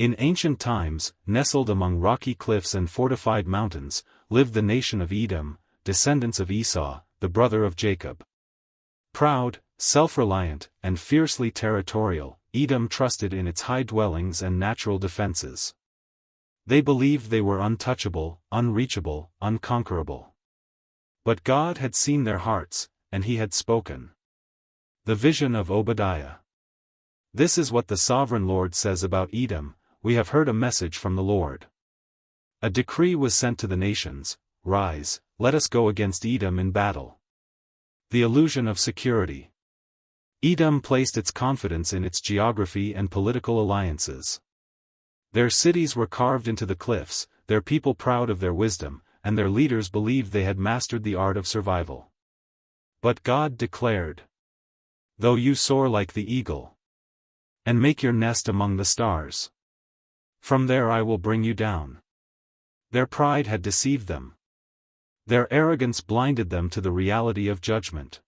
In ancient times, nestled among rocky cliffs and fortified mountains, lived the nation of Edom, descendants of Esau, the brother of Jacob. Proud, self-reliant, and fiercely territorial, Edom trusted in its high dwellings and natural defenses. They believed they were untouchable, unreachable, unconquerable. But God had seen their hearts, and he had spoken. The vision of Obadiah. This is what the sovereign Lord says about Edom: we have heard a message from the Lord. A decree was sent to the nations: rise, let us go against Edom in battle. The illusion of security. Edom placed its confidence in its geography and political alliances. Their cities were carved into the cliffs, their people proud of their wisdom, and their leaders believed they had mastered the art of survival. But God declared, "Though you soar like the eagle, and make your nest among the stars, from there I will bring you down." Their pride had deceived them. Their arrogance blinded them to the reality of judgment.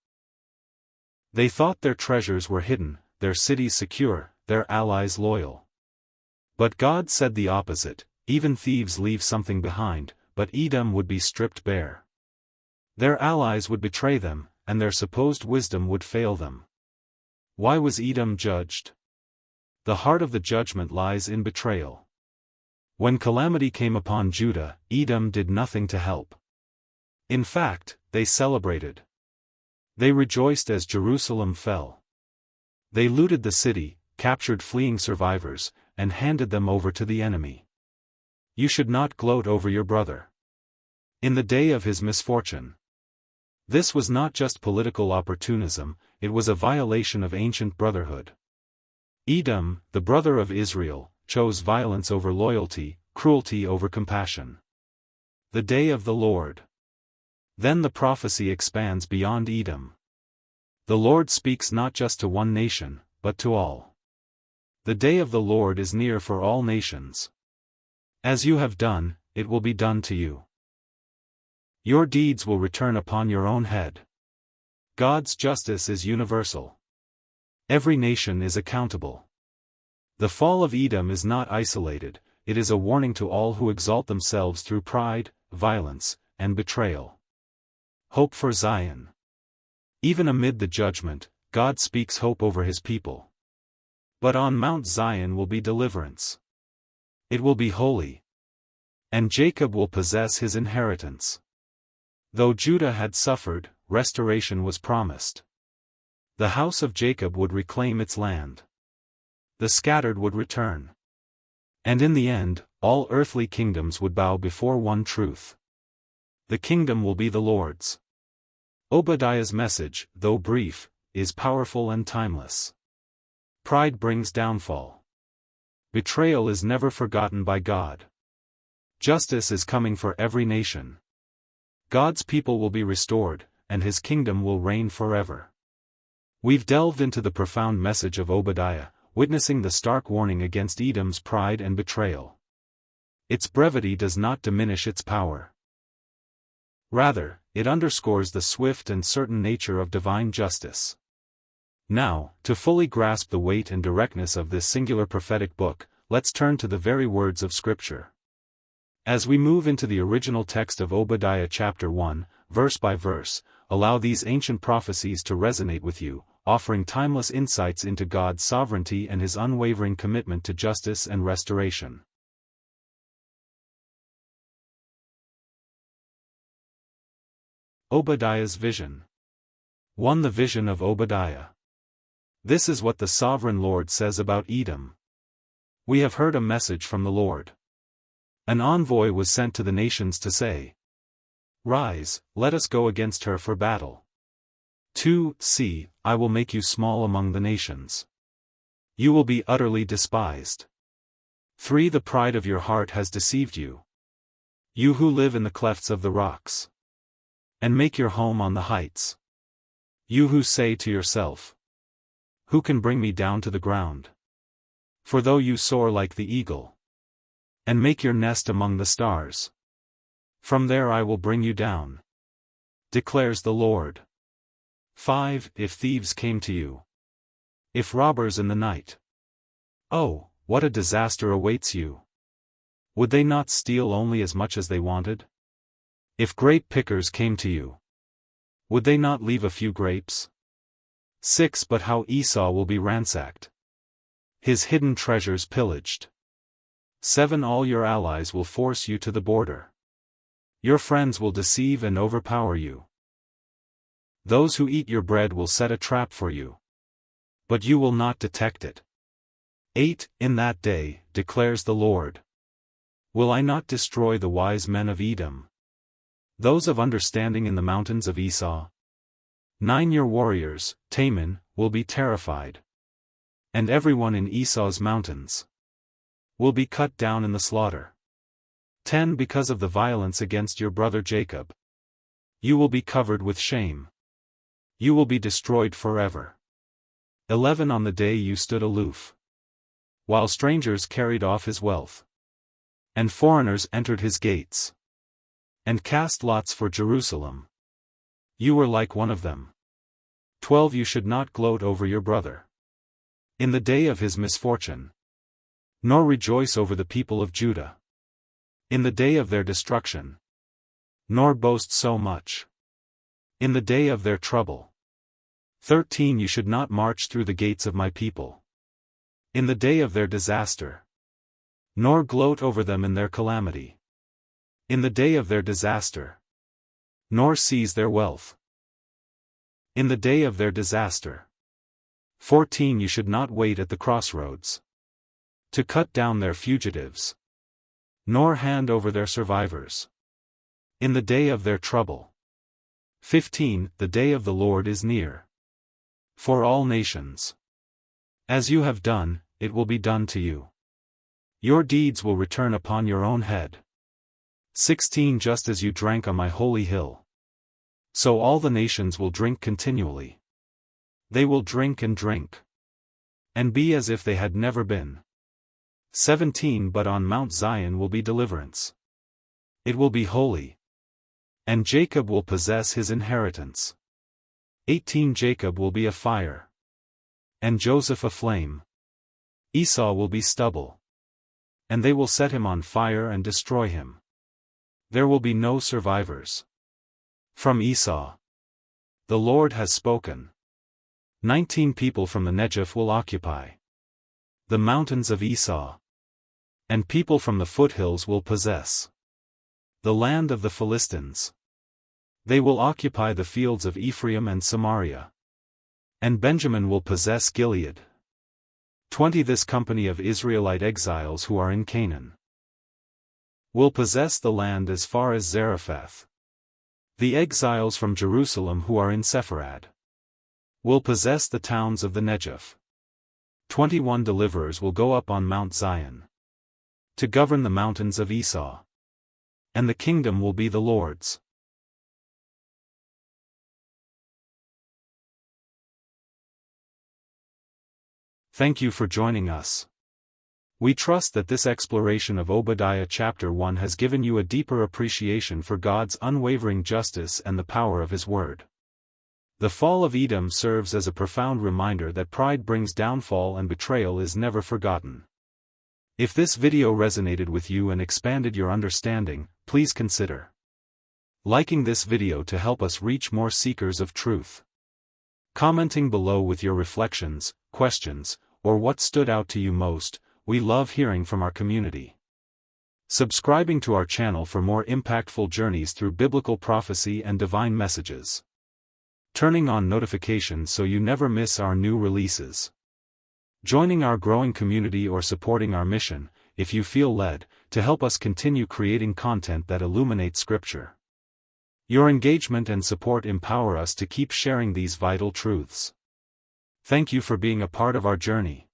They thought their treasures were hidden, their cities secure, their allies loyal. But God said the opposite: even thieves leave something behind, but Edom would be stripped bare. Their allies would betray them, and their supposed wisdom would fail them. Why was Edom judged? The heart of the judgment lies in betrayal. When calamity came upon Judah, Edom did nothing to help. In fact, they celebrated. They rejoiced as Jerusalem fell. They looted the city, captured fleeing survivors, and handed them over to the enemy. You should not gloat over your brother in the day of his misfortune. This was not just political opportunism, it was a violation of ancient brotherhood. Edom, the brother of Israel, chose violence over loyalty, cruelty over compassion. The day of the Lord. Then the prophecy expands beyond Edom. The Lord speaks not just to one nation, but to all. The day of the Lord is near for all nations. As you have done, it will be done to you. Your deeds will return upon your own head. God's justice is universal. Every nation is accountable. The fall of Edom is not isolated, it is a warning to all who exalt themselves through pride, violence, and betrayal. Hope for Zion. Even amid the judgment, God speaks hope over his people. But on Mount Zion will be deliverance. It will be holy. And Jacob will possess his inheritance. Though Judah had suffered, restoration was promised. The house of Jacob would reclaim its land. The scattered would return. And in the end, all earthly kingdoms would bow before one truth. The kingdom will be the Lord's. Obadiah's message, though brief, is powerful and timeless. Pride brings downfall. Betrayal is never forgotten by God. Justice is coming for every nation. God's people will be restored, and his kingdom will reign forever. We've delved into the profound message of Obadiah, witnessing the stark warning against Edom's pride and betrayal. Its brevity does not diminish its power. Rather, it underscores the swift and certain nature of divine justice. Now, to fully grasp the weight and directness of this singular prophetic book, let's turn to the very words of Scripture. As we move into the original text of Obadiah chapter 1, verse by verse, allow these ancient prophecies to resonate with you, offering timeless insights into God's sovereignty and his unwavering commitment to justice and restoration. Obadiah's vision. 1. The vision of Obadiah. This is what the sovereign Lord says about Edom. We have heard a message from the Lord. An envoy was sent to the nations to say, "Rise, let us go against her for battle." 2. See, I will make you small among the nations. You will be utterly despised. 3. The pride of your heart has deceived you. You who live in the clefts of the rocks, and make your home on the heights. You who say to yourself, "Who can bring me down to the ground?" For though you soar like the eagle, and make your nest among the stars, from there I will bring you down, declares the Lord. 5. If thieves came to you, if robbers in the night. Oh, what a disaster awaits you! Would they not steal only as much as they wanted? If grape pickers came to you, would they not leave a few grapes? 6. But how Esau will be ransacked, his hidden treasures pillaged. 7. All your allies will force you to the border. Your friends will deceive and overpower you. Those who eat your bread will set a trap for you, but you will not detect it. 8. In that day, declares the Lord, will I not destroy the wise men of Edom, those of understanding in the mountains of Esau? 9. Your warriors, Taman, will be terrified, and everyone in Esau's mountains will be cut down in the slaughter. 10. Because of the violence against your brother Jacob, you will be covered with shame. You will be destroyed forever. 11. On the day you stood aloof, while strangers carried off his wealth, and foreigners entered his gates, and cast lots for Jerusalem, you were like one of them. 12. You should not gloat over your brother in the day of his misfortune, nor rejoice over the people of Judah in the day of their destruction, nor boast so much in the day of their trouble. 13. You should not march through the gates of my people in the day of their disaster, nor gloat over them in their calamity in the day of their disaster, nor seize their wealth in the day of their disaster. 14. You should not wait at the crossroads to cut down their fugitives, nor hand over their survivors in the day of their trouble. 15. The day of the Lord is near for all nations. As you have done, it will be done to you. Your deeds will return upon your own head. 16. Just as you drank on my holy hill, so all the nations will drink continually. They will drink, and be as if they had never been. 17. But on Mount Zion will be deliverance. It will be holy, and Jacob will possess his inheritance. 18. Jacob will be a fire, and Joseph a flame. Esau will be stubble, and they will set him on fire and destroy him. There will be no survivors from Esau. The Lord has spoken. 19. People from the Negev will occupy the mountains of Esau, and people from the foothills will possess the land of the Philistines. They will occupy the fields of Ephraim and Samaria, and Benjamin will possess Gilead. 20. This company of Israelite exiles who are in Canaan will possess the land as far as Zarephath. The exiles from Jerusalem who are in Sepharad will possess the towns of the Negev. 21. Deliverers will go up on Mount Zion to govern the mountains of Esau, and the kingdom will be the Lord's. Thank you for joining us. We trust that this exploration of Obadiah chapter 1 has given you a deeper appreciation for God's unwavering justice and the power of His word. The fall of Edom serves as a profound reminder that pride brings downfall and betrayal is never forgotten. If this video resonated with you and expanded your understanding, please consider liking this video to help us reach more seekers of truth. Commenting below with your reflections, questions, or what stood out to you most. We love hearing from our community. Subscribing to our channel for more impactful journeys through biblical prophecy and divine messages. Turning on notifications so you never miss our new releases. Joining our growing community or supporting our mission, if you feel led, to help us continue creating content that illuminates Scripture. Your engagement and support empower us to keep sharing these vital truths. Thank you for being a part of our journey.